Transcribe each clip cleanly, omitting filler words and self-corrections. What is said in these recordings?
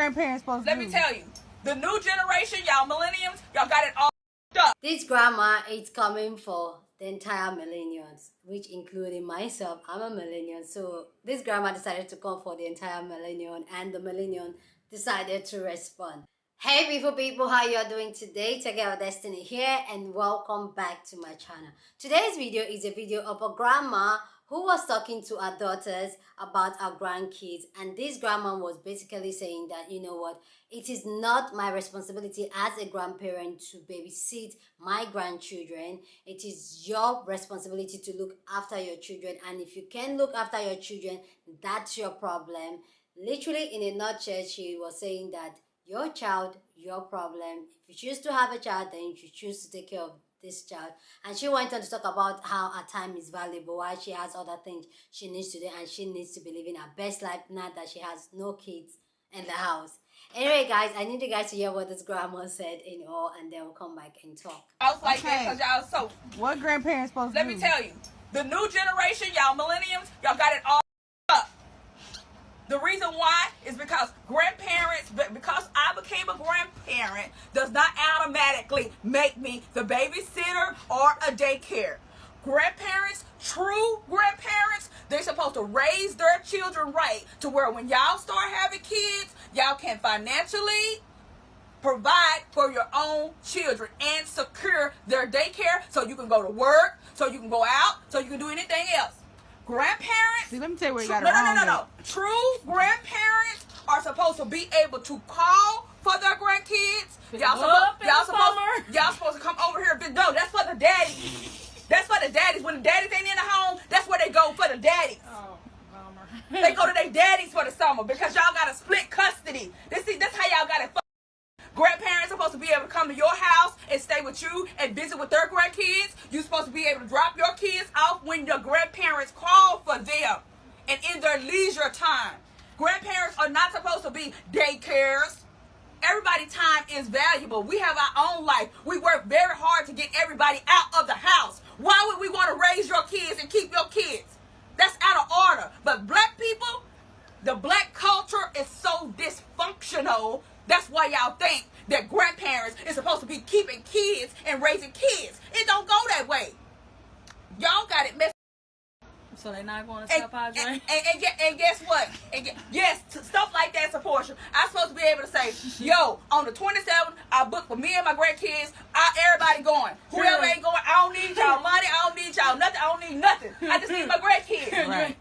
grandparents supposed to do? Let me tell you, the new generation, y'all millennials, y'all got it all up. This grammar is coming for the entire millennials, which including myself. I'm a millennial, so this grammar decided to come for the entire millennial, and the millennial decided to respond. Hey beautiful people, how you are doing today? Take care of Destiny here, and welcome back to my channel. Today's video is a video of a grandma who was talking to her daughters about her grandkids, and this grandma was basically saying that, you know what, it is not my responsibility as a grandparent to babysit my grandchildren. It is your responsibility to look after your children, and if you can look after your children, that's your problem. Literally, in a nutshell, she was saying that your child, your problem. If you choose to have a child, then you choose to take care of this child. And she went on to talk about how her time is valuable, why she has other things she needs to do, and she needs to be living her best life now that she has no kids in the house. Anyway, guys, I need you guys to hear what this grandma said in all, and then we'll come back and talk. I was like that because y'all so. What grandparents supposed to do? Let me tell you, the new generation, y'all millennials, y'all got it all up. The reason why is because because I became a grandparent does not automatically make me the babysitter or a daycare. Grandparents, true grandparents, they're supposed to raise their children right to where when y'all start having kids, y'all can financially provide for your own children and secure their daycare so you can go to work, so you can go out, so you can do anything else. Grandparents. See, let me tell you where you got it wrong. No. True grandparents are supposed to be able to call for their grandkids. Y'all supposed to come over here. No, that's for the daddies. That's for the daddies. When the daddies ain't in the home, that's where they go for the daddies. Oh, bummer. They go to their daddies for the summer because y'all got to split custody. That's how y'all got it. Grandparents are supposed to be able to come to your house and stay with you and visit with their grandkids. You're supposed to be able to drop your kids off when your grandparents call for them and in their leisure time. Grandparents are not supposed to be daycares. Everybody's time is valuable. We have our own life. We work very hard to get everybody out of the house. Why would we want to raise your kids and keep your kids? That's out of order. But black people, the black culture is so dysfunctional. That's why y'all think that grandparents is supposed to be keeping kids and raising kids. It don't go that way. Y'all got it messed. So they're not going to stop our drain? And guess what? Yes, stuff like that's a portion. I'm supposed to be able to say, yo, on the 27th, I booked for me and my grandkids. Everybody going. Whoever ain't going, I don't need y'all money. I don't need y'all nothing. I don't need nothing. I just need my grandkids. Right.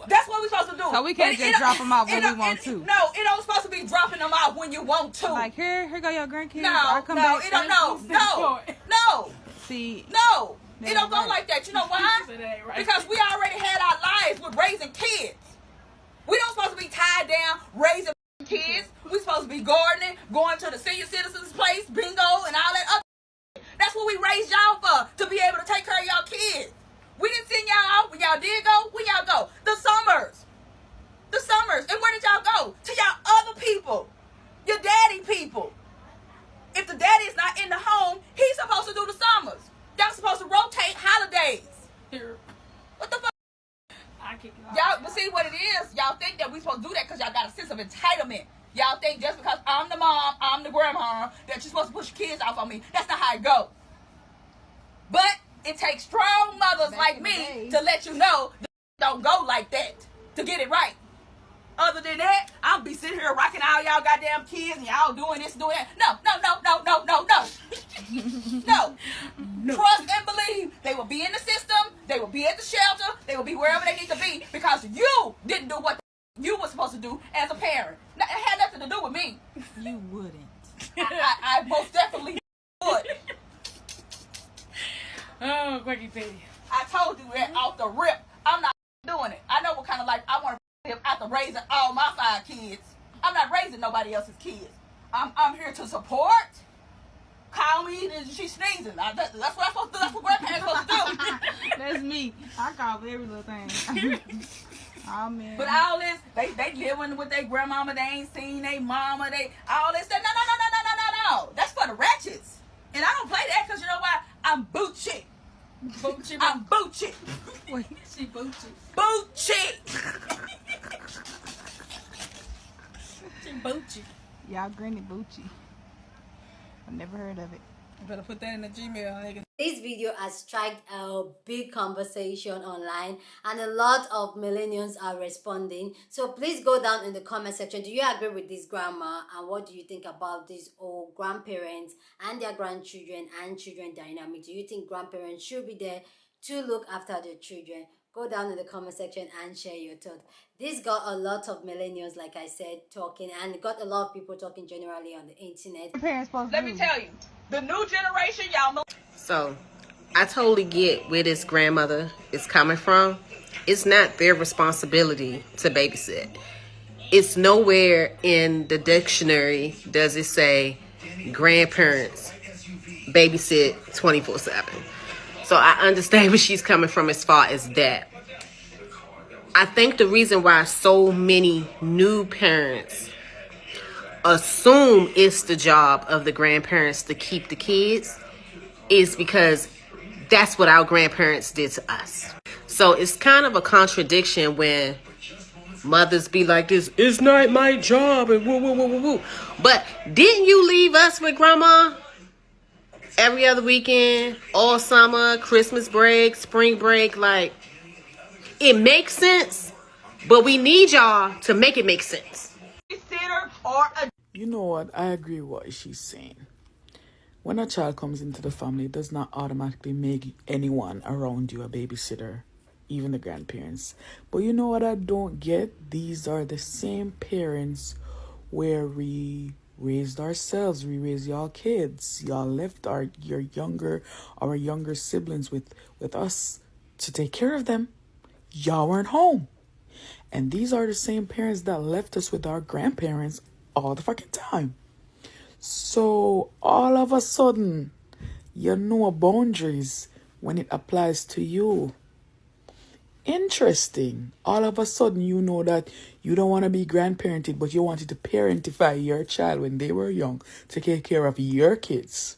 That's what we're supposed to do. So we can't just drop them out when we want to. No, it don't supposed to be dropping them out when you want to. Like, here go your grandkids. No, it don't. No. See. No. It don't go like that. You know why? Because we already had our lives with raising kids. We don't supposed to be tied down raising kids. We supposed to be gardening, going to the senior citizens place, bingo, and all that other. That's what we raised y'all for, to be able to take care of y'all kids. We didn't send y'all out when y'all did go. Where y'all go? The summers. And where did y'all go? To y'all other people. Your daddy people. If the daddy is not in the home, he's supposed to do the summers. Y'all supposed to rotate holidays. What the fuck? Y'all, but see what it is? Y'all think that we supposed to do that because y'all got a sense of entitlement. Y'all think just because I'm the mom, I'm the grandma, that you're supposed to push your kids off on me. That's not how it goes. But it takes strong mothers like me to let you know that don't go like that to get it right. Other than that, I'll be sitting here rocking all y'all goddamn kids and y'all doing this, doing that. No. No. Trust and believe. They will be in the system. They will be at the shelter. They will be wherever they need to be because you didn't do what you were supposed to do as a parent. Now, it had nothing to do with me. You wouldn't. I most definitely would. Oh, quickie piggy. I told you that off the rip. I'm not doing it. I know what kind of life I want to live after raising all my 5 kids. I'm not raising nobody else's kids. I'm here to support. Call me and she sneezing. That's what I'm supposed to do. That's what grandparents supposed to do. That's me. I call for every little thing. Oh man. But all this, they living with their grandmama. They ain't seen their mama. All this stuff. No. That's for the ratchets. And I don't play that because you know why? I'm boot chick. I'm boot chick. Wait. She boot chick. Boot chick. She Boochie. Y'all Granny Boochie. I've never heard of it. You better put that in the Gmail, nigga. This video has struck a big conversation online and a lot of millennials are responding. So please go down in the comment section. Do you agree with this grandma? And what do you think about these old grandparents and their grandchildren and children dynamic? Do you think grandparents should be there to look after their children? Go down in the comment section and share your thoughts. This got a lot of millennials, like I said, talking, and got a lot of people talking generally on the internet. What parents supposed to Let do? me tell you, the new generation, y'all know. So, I totally get where this grandmother is coming from. It's not their responsibility to babysit. It's nowhere in the dictionary does it say grandparents babysit 24/7. So I understand where she's coming from as far as that. I think the reason why so many new parents assume it's the job of the grandparents to keep the kids is because that's what our grandparents did to us. So it's kind of a contradiction when mothers be like this, it's not my job, and woo, woo, woo, woo, woo. But didn't you leave us with grandma every other weekend, all summer, Christmas break, spring break? Like, it makes sense, but we need y'all to make it make sense. You know what? I agree with what she's saying. When a child comes into the family, it does not automatically make anyone around you a babysitter, even the grandparents. But you know what I don't get? These are the same parents where we raised ourselves. We raised y'all kids. Y'all left our younger siblings with us to take care of them. Y'all weren't home. And these are the same parents that left us with our grandparents all the fucking time. So all of a sudden, you know boundaries when it applies to you. Interesting. All of a sudden, you know that you don't want to be grandparented, but you wanted to parentify your child when they were young to take care of your kids.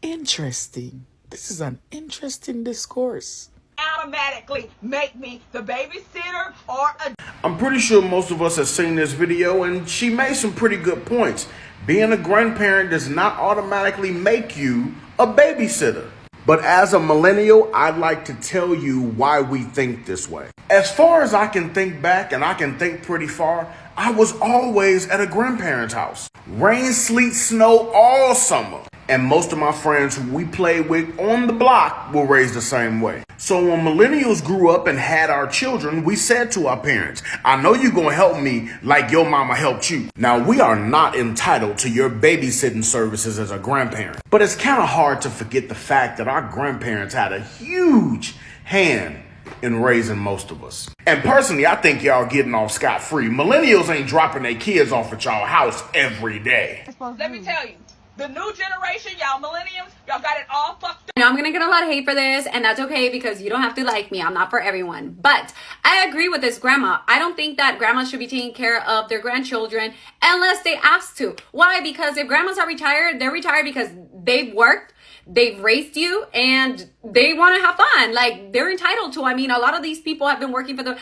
Interesting. This is an interesting discourse. Automatically make me the babysitter or a... I'm pretty sure most of us have seen this video, and she made some pretty good points. Being a grandparent does not automatically make you a babysitter. But as a millennial, I'd like to tell you why we think this way. As far as I can think back, and I can think pretty far, I was always at a grandparent's house. Rain, sleet, snow, all summer. And most of my friends who we played with on the block were raised the same way. So when millennials grew up and had our children, we said to our parents, I know you're going to help me like your mama helped you. Now, we are not entitled to your babysitting services as a grandparent. But it's kind of hard to forget the fact that our grandparents had a huge hand in raising most of us. And personally, I think y'all getting off scot-free. Millennials ain't dropping their kids off at y'all house every day. Let me tell you, the new generation, y'all millennials, y'all got it all fucked up. I know I'm gonna get a lot of hate for this, and that's okay because you don't have to like me. I'm not for everyone. But I agree with this grandma. I don't think that grandmas should be taking care of their grandchildren unless they ask to. Why? Because if grandmas are retired, they're retired because they've worked, they've raised you, and they want to have fun. Like, they're entitled to. I mean, a lot of these people have been working for the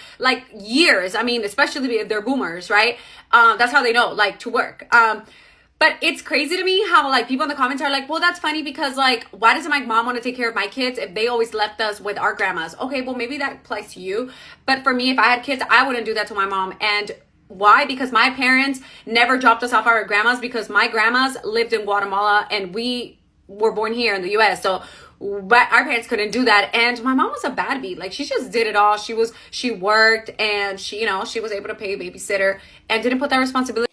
years. I mean, especially if they're boomers, right? That's how they know, like, to work. But it's crazy to me how, like, people in the comments are like, well, that's funny because, like, why doesn't my mom want to take care of my kids if they always left us with our grandmas? Okay, well, maybe that applies to you. But for me, if I had kids, I wouldn't do that to my mom. And why? Because my parents never dropped us off our grandmas because my grandmas lived in Guatemala and we were born here in the U.S. So but our parents couldn't do that. And my mom was a bad bee. Like, she just did it all. She worked and she was able to pay a babysitter and didn't put that responsibility.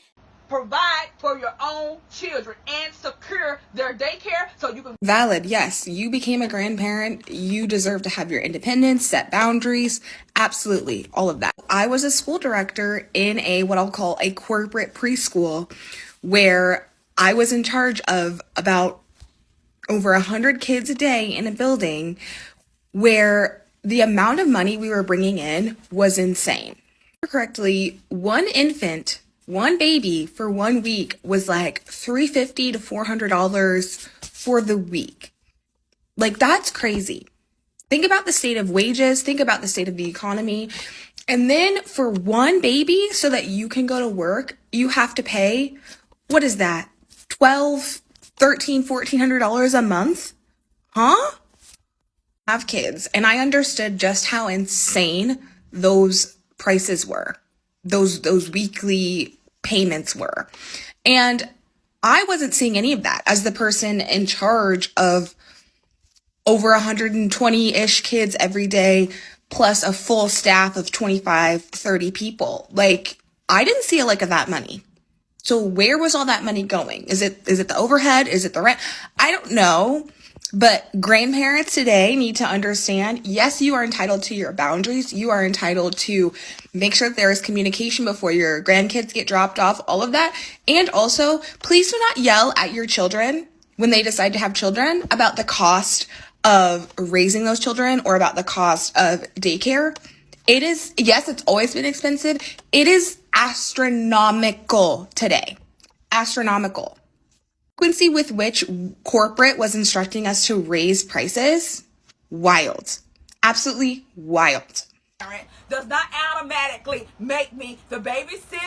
Provide for your own children and secure their daycare so you can... Valid, yes. You became a grandparent. You deserve to have your independence, set boundaries. Absolutely, all of that. I was a school director in what I'll call a corporate preschool where I was in charge of about over 100 kids a day in a building where the amount of money we were bringing in was insane. Correctly, one baby for 1 week was like $350 to $400 for the week. Like, that's crazy. Think about the state of wages. Think about the state of the economy. And then for one baby, so that you can go to work, you have to pay, what is that? $1,200, $1,300, $1,400 a month? Huh? Have kids. And I understood just how insane those prices were. Those weekly payments were. And I wasn't seeing any of that as the person in charge of over 120-ish kids every day, plus a full staff of 25, 30 people. Like, I didn't see a lick of that money. So where was all that money going? Is it the overhead? Is it the rent? I don't know. But grandparents today need to understand, yes, you are entitled to your boundaries. You are entitled to make sure that there is communication before your grandkids get dropped off, all of that. And also, please do not yell at your children when they decide to have children about the cost of raising those children or about the cost of daycare. It is, yes, it's always been expensive. It is astronomical today. Astronomical. Frequency with which corporate was instructing us to raise prices, wild. Absolutely wild. Does not automatically make me the babysitter.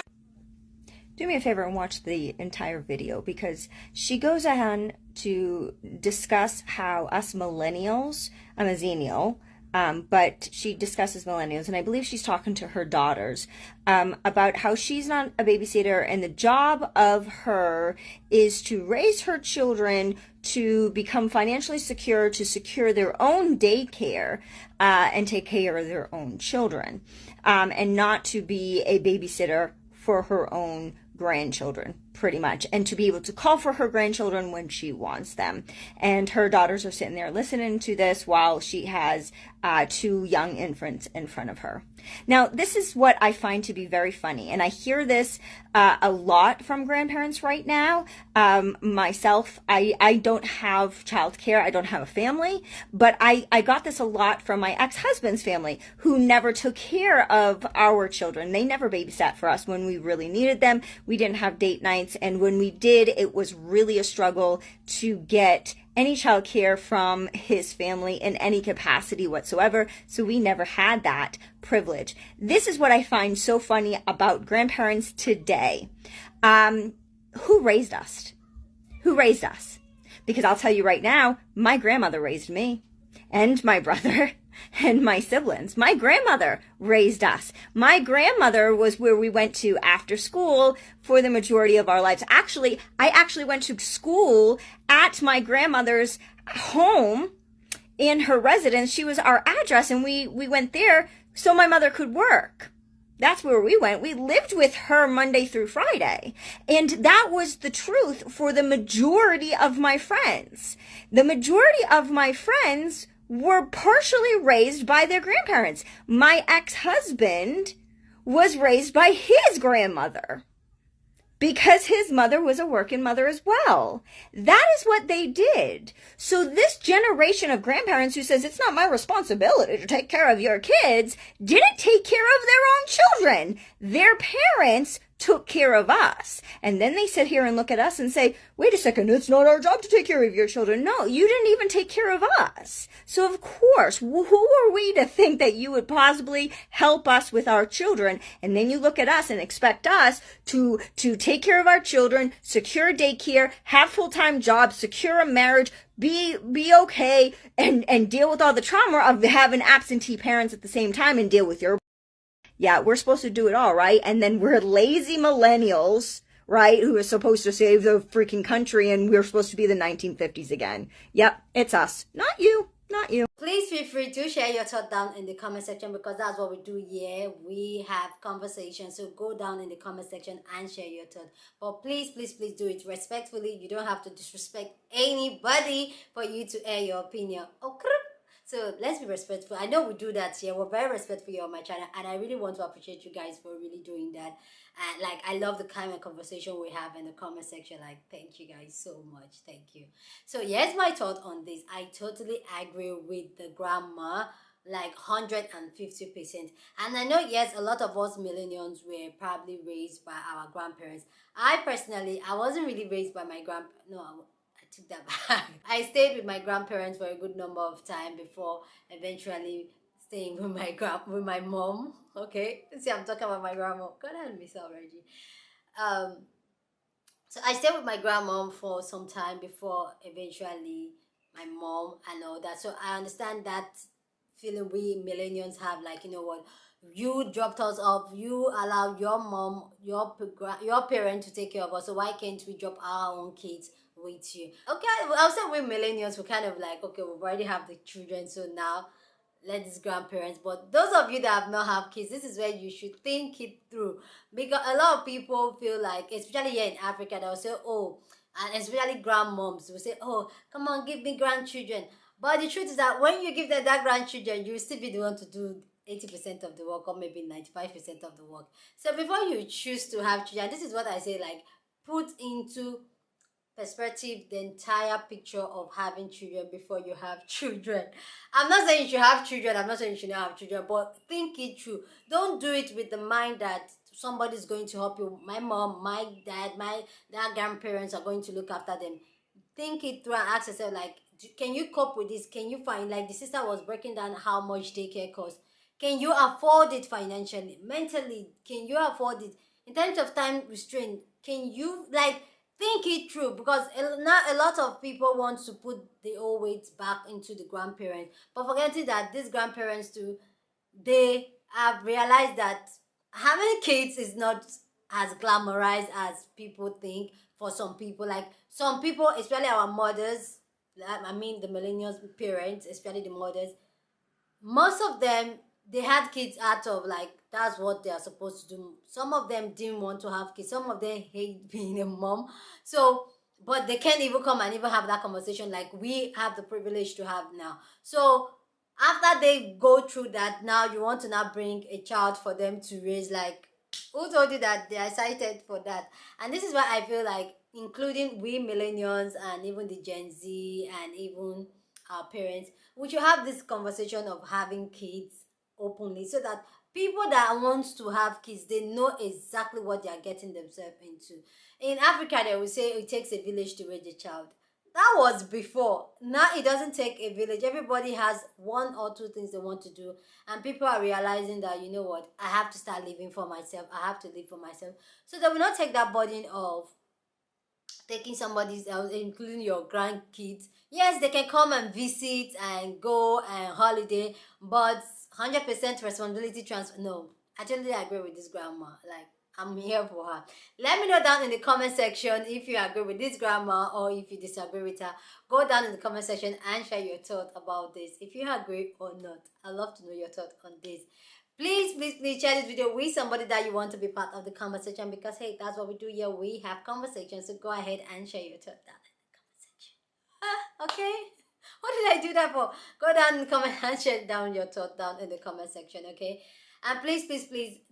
Do me a favor and watch the entire video, because she goes on to discuss how us millennials, I'm a Xennial, but she discusses millennials, and I believe she's talking to her daughters about how she's not a babysitter, and the job of her is to raise her children to become financially secure, to secure their own daycare and take care of their own children, and not to be a babysitter for her own grandchildren, pretty much, and to be able to call for her grandchildren when she wants them. And her daughters are sitting there listening to this while she has 2 young infants in front of her. Now, this is what I find to be very funny, and I hear this a lot from grandparents right now. Myself, I don't have childcare, I don't have a family, but I got this a lot from my ex-husband's family, who never took care of our children. They never babysat for us when we really needed them. We didn't have date nights, and when we did, it was really a struggle to get any child care from his family in any capacity whatsoever. So we never had that privilege. This is what I find so funny about grandparents today. Who raised us? Who raised us? Because I'll tell you right now, my grandmother raised me and my brother and my siblings. My grandmother raised us. My grandmother was where we went to after school for the majority of our lives. Actually, I actually went to school at my grandmother's home in her residence. She was our address, and we went there so my mother could work. That's where we went. We lived with her Monday through Friday. And that was the truth for the majority of my friends. The majority of my friends were partially raised by their grandparents. My ex-husband was raised by his grandmother because his mother was a working mother as well. That is what they did. So this generation of grandparents who says it's not my responsibility to take care of your kids didn't take care of their own children. Their parents took care of us. And then they sit here and look at us and say, wait a second, it's not our job to take care of your children. No, you didn't even take care of us. So of course, who are we to think that you would possibly help us with our children? And then you look at us and expect us to take care of our children, secure daycare, have full-time jobs, secure a marriage, be okay, and deal with all the trauma of having absentee parents at the same time and deal with your. Yeah, we're supposed to do it all, right? And then we're lazy millennials, right, who are supposed to save the freaking country, and we're supposed to be the 1950s again. Yep, it's us. Not you. Not you. Please feel free to share your thought down in the comment section, because that's what we do here. We have conversations, so go down in the comment section and share your thought. But please, please, please do it respectfully. You don't have to disrespect anybody for you to air your opinion. Okay? So let's be respectful. I know we do that here. We're very respectful here on my channel, and I really want to appreciate you guys for really doing that. And like, I love the kind of conversation we have in the comment section. Like, thank you guys so much. Thank you. So here's my thought on this. I totally agree with the grandma, like 150%. And I know, yes, a lot of us millennials were probably raised by our grandparents. I personally, I wasn't really raised by my grandparents. No, I took that back. I stayed with my grandparents for a good number of time before eventually staying with my mom. Okay, see, I'm talking about my grandma. God help me, so Reggie. So I stayed with my grandmom for some time before eventually my mom and all that. So I understand that feeling we millennials have, like, you know what, you dropped us off, you allow your mom, your parent to take care of us, so why can't we drop our own kids with you? Okay, I'll say we millennials, we kind of like, okay, we already have the children, so now let these grandparents. But those of you that have not have kids, this is where you should think it through, because a lot of people feel like, especially here in Africa, they'll say, oh, and especially grandmoms will say, oh, come on, give me grandchildren. But the truth is that when you give them that grandchildren, you will still be the one to do 80% of the work, or maybe 95% of the work. So before you choose to have children, this is what I say, like, put into perspective the entire picture of having children before you have children. I'm not saying you should have children, I'm not saying you should not have children, but think it through. Don't do it with the mind that somebody's going to help you. My mom, my dad, their grandparents are going to look after them. Think it through and ask yourself, like, can you cope with this? Can you find, like the sister was breaking down how much daycare costs. Can you afford it financially? Mentally, can you afford it? In terms of time restraint, can you, like, think it through? Because now a lot of people want to put the old weight back into the grandparents, but forgetting that these grandparents too, they have realized that having kids is not as glamorized as people think. For some people, like some people, especially our mothers, I mean the millennials parents, especially the mothers, most of them, they had kids out of, like, that's what they are supposed to do. Some of them didn't want to have kids. Some of them hate being a mom. So, but they can't even come and even have that conversation like we have the privilege to have now. So after they go through that, now you want to now bring a child for them to raise. Like, who told you that they are excited for that? And this is why I feel like, including we millennials and even the Gen Z and even our parents, we should have this conversation of having kids openly, so that people that want to have kids, they know exactly what they are getting themselves into. In Africa, they will say it takes a village to raise a child. That was before. Now it doesn't take a village. Everybody has one or two things they want to do, and people are realizing that, you know what, I have to start living for myself. I have to live for myself. So they will not take that burden of taking somebody's else, including your grandkids. Yes, they can come and visit and go and holiday, but 100% responsibility transfer. No, I totally agree with this grandma. Like, I'm here for her. Let me know down in the comment section if you agree with this grandma or if you disagree with her. Go down in the comment section and share your thoughts about this, if you agree or not. I'd love to know your thoughts on this. Please share this video with somebody that you want to be part of the conversation, because hey, that's what we do here. We have conversations. So go ahead and share your thoughts down in the comment section. Okay, what did I do that for? Go down in the comment and share down your thoughts down in the comment section. Okay, and please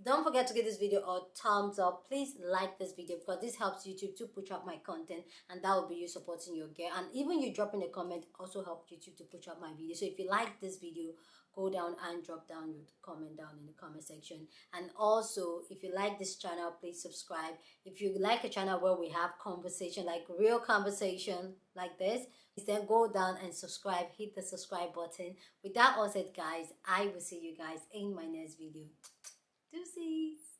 don't forget to give this video a thumbs up. Please like this video, because this helps YouTube to push up my content, and that will be you supporting your girl. And even you dropping a comment also help YouTube to push up my video. So if you like this video, go down and drop down your comment down in the comment section. And also, if you like this channel, please subscribe. If you like a channel where we have conversation, like real conversation like this, then go down and subscribe. Hit the subscribe button. With that all said, guys, I will see you guys in my next video. Deuces.